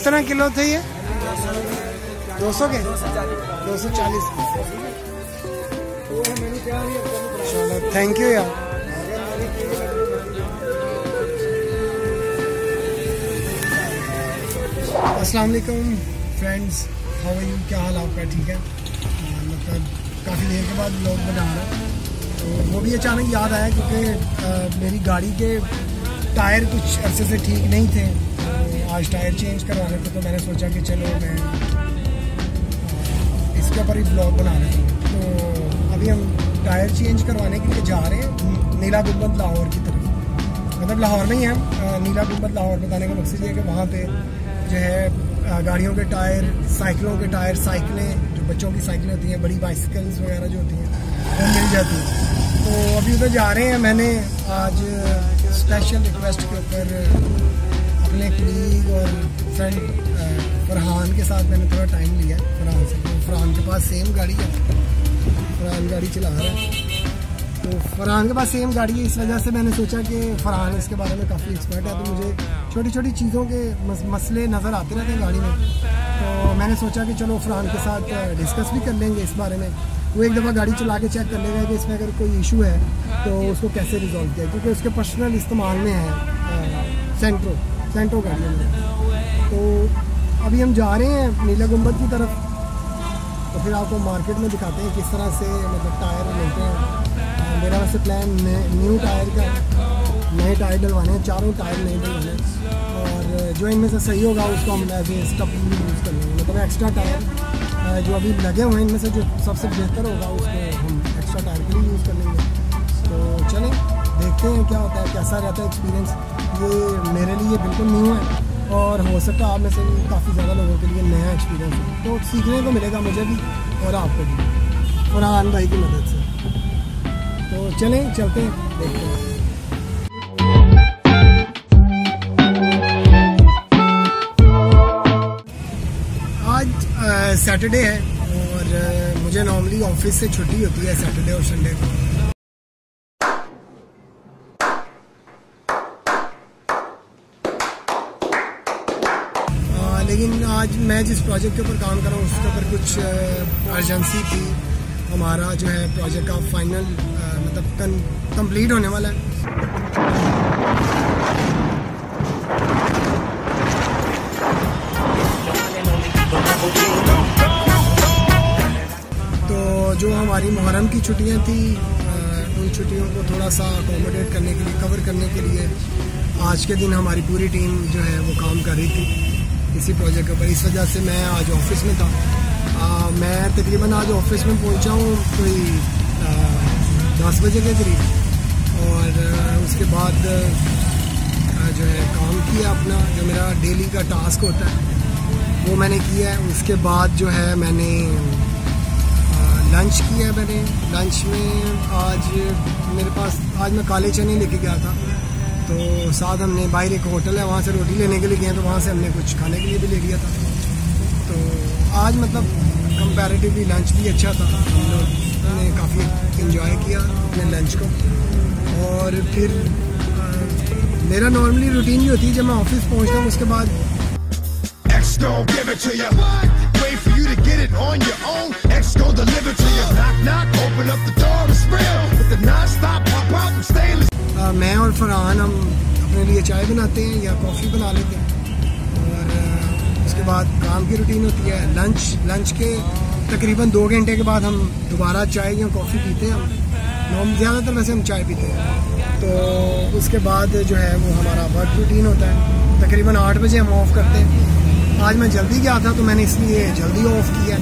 किस तरह किलो थे ये? 200 के 240 के। चलो थैंक यू यार। अस्सलाम वालेकुम फ्रेंड्स, हाउ आर यू? क्या हाल आपका? ठीक है। मतलब काफ़ी देर के बाद व्लॉग बना रहा हूँ, तो वो भी अचानक याद आया क्योंकि मेरी गाड़ी के टायर कुछ अरसे से ठीक नहीं थे। तो आज टायर चेंज करवाने थे, तो मैंने सोचा कि चलो मैं इसके ऊपर ही व्लॉग बना रहा हूँ। तो अभी हम टायर चेंज करवाने के लिए जा रहे हैं नीला गुंबद लाहौर की तरफ। मतलब लाहौर में ही है नीला गुंबद लाहौर। बताने का मकसद ये है कि वहाँ पे जो है गाड़ियों के टायर, साइकिलों के टायर, साइकिलें जो बच्चों की साइकिलें होती हैं, बड़ी बाइसिकल्स वगैरह जो होती हैं वो मिल जाती हैं। तो अभी उधर जा रहे हैं। मैंने आज स्पेशल रिक्वेस्ट के ऊपर अपने कलीग और फ्रेंड फरहान के साथ मैंने थोड़ा टाइम लिया फरहान से। तो फरहान के पास सेम गाड़ी है, फरहान गाड़ी चला रहा है, तो फरहान के पास सेम गाड़ी है। इस वजह से मैंने सोचा कि फरहान इसके बारे में काफ़ी एक्सपर्ट है, तो मुझे छोटी छोटी चीज़ों के मसले नज़र आते रहते हैं गाड़ी में। तो मैंने सोचा कि चलो फरहान के साथ डिस्कस भी कर लेंगे इस बारे में। वो एक दफ़ा गाड़ी चला के चेक कर लेगा कि इसमें अगर कोई इशू है तो उसको कैसे रिजॉल्व किया, क्योंकि उसके पर्सनल इस्तेमाल में है सेंट्रो गाड़ी में। तो अभी हम जा रहे हैं नीला गुंबद की तरफ, तो फिर आपको मार्केट में दिखाते हैं किस तरह से मतलब टायर मिलते हैं। मेरा वैसे प्लान न्यू टायर का, नए टायर डलवाने हैं, चारों टायर नए डलवाने, और जो इनमें से सही होगा उसको हम एज ए स्टफ यूज़ कर लेंगे। मतलब एक्स्ट्रा टायर जो अभी लगे हुए हैं इनमें से जो सबसे बेहतर होगा उसको हम एक्स्ट्रा टायर के लिए यूज़ कर लेंगे। तो चलें देखते हैं क्या होता है, कैसा रहता है एक्सपीरियंस। ये मेरे लिए बिल्कुल न्यू है और हो सकता है आप में से भी काफ़ी ज़्यादा लोगों के लिए नया एक्सपीरियंस है, तो सीखने को मिलेगा मुझे भी और आपको भी फरहान भाई की मदद से। तो चलें चलते हैं, देखते हैं। आज सैटरडे है और मुझे नॉर्मली ऑफिस से छुट्टी होती है सैटरडे और संडे को। लेकिन आज मैं जिस प्रोजेक्ट के ऊपर काम कर रहा हूँ उसके ऊपर कुछ अर्जेंसी थी। हमारा जो है प्रोजेक्ट का फाइनल मतलब कंप्लीट होने वाला है। तो जो हमारी मुहर्रम की छुट्टियां थी उन छुट्टियों को थोड़ा सा अकोमोडेट करने के लिए, कवर करने के लिए आज के दिन हमारी पूरी टीम जो है वो काम कर रही थी इसी प्रोजेक्ट के ऊपर। इस वजह से मैं आज ऑफिस में था। मैं तकरीबन आज ऑफिस में पहुंचा हूँ कोई 10 बजे के करीब, और उसके बाद जो है काम किया अपना, जो मेरा डेली का टास्क होता है वो मैंने किया है। उसके बाद जो है मैंने लंच किया। मैंने लंच में आज मेरे पास, आज मैं काले चने लेके गया था, तो साथ हमने बाहर एक होटल है वहाँ से रोटी लेने के लिए गए, तो वहाँ से हमने कुछ खाने के लिए भी ले लिया था। तो आज मतलब कंपैरेटिवली लंच भी अच्छा था, हम लोग ने काफ़ी इन्जॉय किया अपने लंच को। और फिर मेरा नॉर्मली रूटीन भी होती है जब मैं ऑफिस पहुँचता हूँ उसके बाद मैं और फरहान हम अपने लिए चाय बनाते हैं या कॉफ़ी बना लेते हैं, और उसके बाद काम की रूटीन होती है। लंच के तकरीबन 2 घंटे के बाद हम दोबारा चाय या कॉफ़ी पीते हैं। हम ज़्यादातर वैसे हम चाय पीते हैं। तो उसके बाद जो है वो हमारा वर्क रूटीन होता है। तकरीबन 8 बजे हम ऑफ़ करते हैं। आज मैं जल्दी गया था तो मैंने इसलिए जल्दी ऑफ़ किया,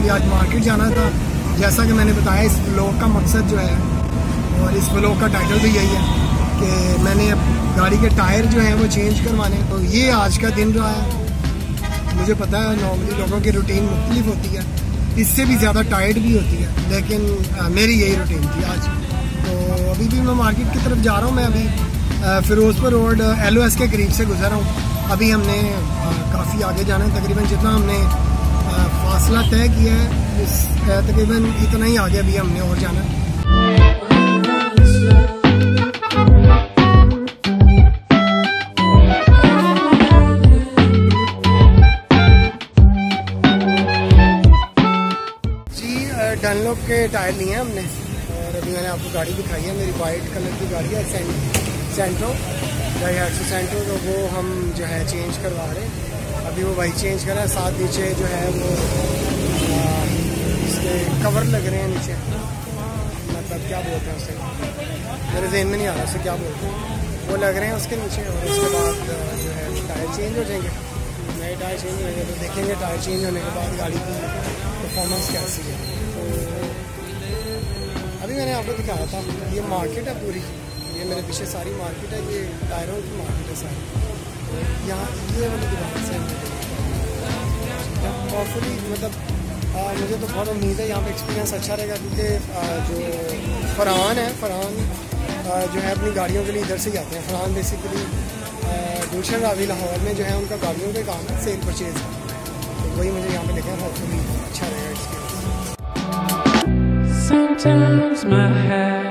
आज मार्केट जाना था। जैसा कि मैंने बताया इस व्लॉग का मकसद जो है, और इस व्लॉग का टाइटल भी यही है कि मैंने गाड़ी के टायर जो हैं वो चेंज करवाने। तो ये आज का दिन रहा है। मुझे पता है नॉर्मली लोगों की रूटीन मुख्तलिफ होती है, इससे भी ज़्यादा टायर्ड भी होती है, लेकिन मेरी यही रूटीन थी आज। तो अभी भी मैं मार्केट की तरफ जा रहा हूँ। मैं अभी फिरोजपुर रोड LOS के करीब से गुजर रहा हूँ। अभी हमने काफ़ी आगे जाना है। तकरीबन जितना हमने फासला तय किया है तकरीबन इतना ही आगे अभी हमने और जाना। डनलॉप के टायर लिए हैं हमने और अभी मैंने आपको गाड़ी दिखाई है, मेरी वाइट कलर की गाड़ी है सेंट्रो सेंट्रो, तो वो हम जो है चेंज करवा रहे हैं। अभी वो भाई चेंज कर रहा है, साथ नीचे जो है वो इसके कवर लग रहे हैं नीचे, मतलब क्या बोलते हैं उसे, मेरे जहन में नहीं आ रहा उसे क्या बोलते हैं, वो लग रहे हैं उसके नीचे। और उसके बाद जो है टायर चेंज हो जाएंगे, नए टायर चेंज हो जाएंगे, तो देखेंगे टायर चेंज होने के बाद गाड़ी की परफॉर्मेंस कैसी है। अभी मैंने आपको दिखाया था, ये मार्केट है पूरी, ये मेरे पीछे सारी मार्केट है, ये टायरों की मार्केट है सारी। यहाँ ये वाली दुकान से प्रॉफुली मतलब मुझे तो बहुत उम्मीद है यहाँ पे एक्सपीरियंस अच्छा रहेगा, क्योंकि जो फरहान जो है अपनी गाड़ियों के लिए इधर से ही आते हैं। फरहान बेसिकली गुलशन रावी लाहौर में जो है उनका गाड़ियों का काम है, सेल परचेज, तो वही मुझे यहाँ पे लेकर प्रॉफुली अच्छा रहेगा experience. Sometimes my head,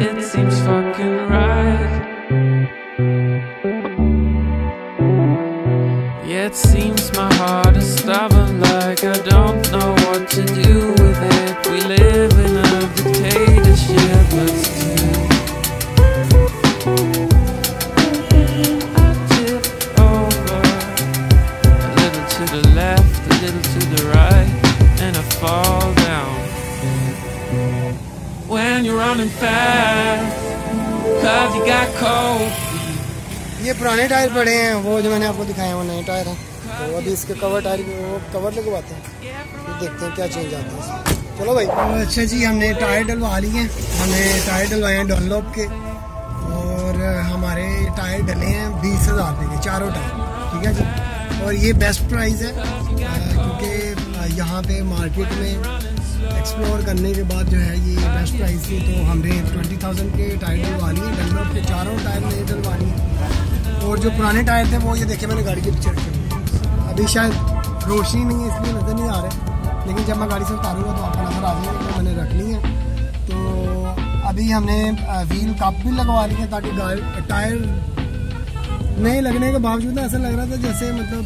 it seems fucking right. Yeah, it seems my heart is stubborn, like I don't know what to do with it. We live in a dictatorship, but still I tip over, a little to the left, a little to the right, and I fall down. When you're running fast, 'cause you got cold. ये पुराने tyre पड़े हैं, वो जो मैंने आपको दिखाए हैं वो नए टायर हैं, तो अभी इसके कवर टायर वो कवर लगवाते हैं, तो देखते हैं क्या चेंज आता है इसमें। चलो भाई। अच्छा जी, हमने टायर डलवा लिए हैं, हमने टायर डलवाए हैं डनलॉप के, और हमारे टायर डले हैं 20,000 रुपये के, चारों टायर, ठीक है जी। और ये बेस्ट प्राइस है, क्योंकि यहाँ पे मार्केट में एक्सप्लोर करने के बाद जो है ये बेस्ट प्राइस थी, तो हमने 20,000 के टायर डलवा लिए, डनलॉप के चारों टायर नए डलवा लिए। और जो पुराने टायर थे वो ये देखे मैंने गाड़ी के पीछे रखे, अभी शायद रोशनी नहीं है इसलिए नज़र नहीं आ रहे, लेकिन जब मैं गाड़ी से उतारूँगा तो आपको नज़र आ जाएगा, तो मैंने रख ली है। तो अभी हमने व्हील कप भी लगवा लिए हैं, ताकि टायर नए लगने के बावजूद ऐसा लग रहा था जैसे मतलब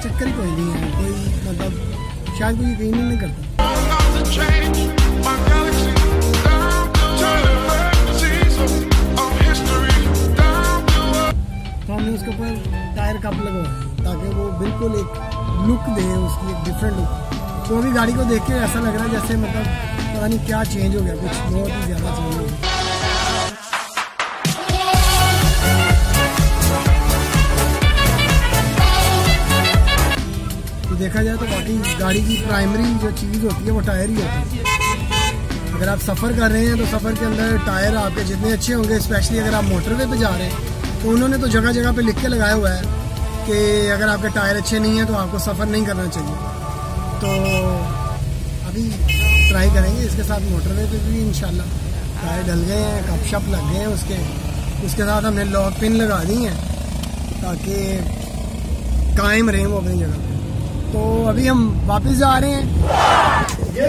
चक्कर ही कोई नहीं है, कोई मतलब शायद कोई यकीन ही नहीं करता। तो हमने उसके ऊपर टायर कप लगवाए ताकि वो बिल्कुल एक लुक दे, उसकी एक डिफरेंट लुक। तो अभी गाड़ी को देख के ऐसा लग रहा है जैसे मतलब पता नहीं क्या चेंज हो गया, कुछ बहुत ही ज़्यादा चेंज हो गया। तो देखा जाए तो बाकी गाड़ी की प्राइमरी जो चीज़ होती है वो टायर ही होती है। अगर आप सफ़र कर रहे हैं तो सफ़र के अंदर टायर आपके जितने अच्छे होंगे, स्पेशली अगर आप मोटरवे पे जा रहे हैं, तो उन्होंने तो जगह जगह पे लिख के लगाया हुआ है कि अगर आपके टायर अच्छे नहीं हैं तो आपको सफ़र नहीं करना चाहिए। तो अभी ट्राई करेंगे इसके साथ मोटरवे पे भी इंशाल्लाह। टायर डल गए हैं, कप शप लग गए हैं उसके साथ हमने लॉक पिन लगा दी हैं ताकि कायम रहें वो अपनी जगह। तो अभी हम वापस जा रहे हैं। ये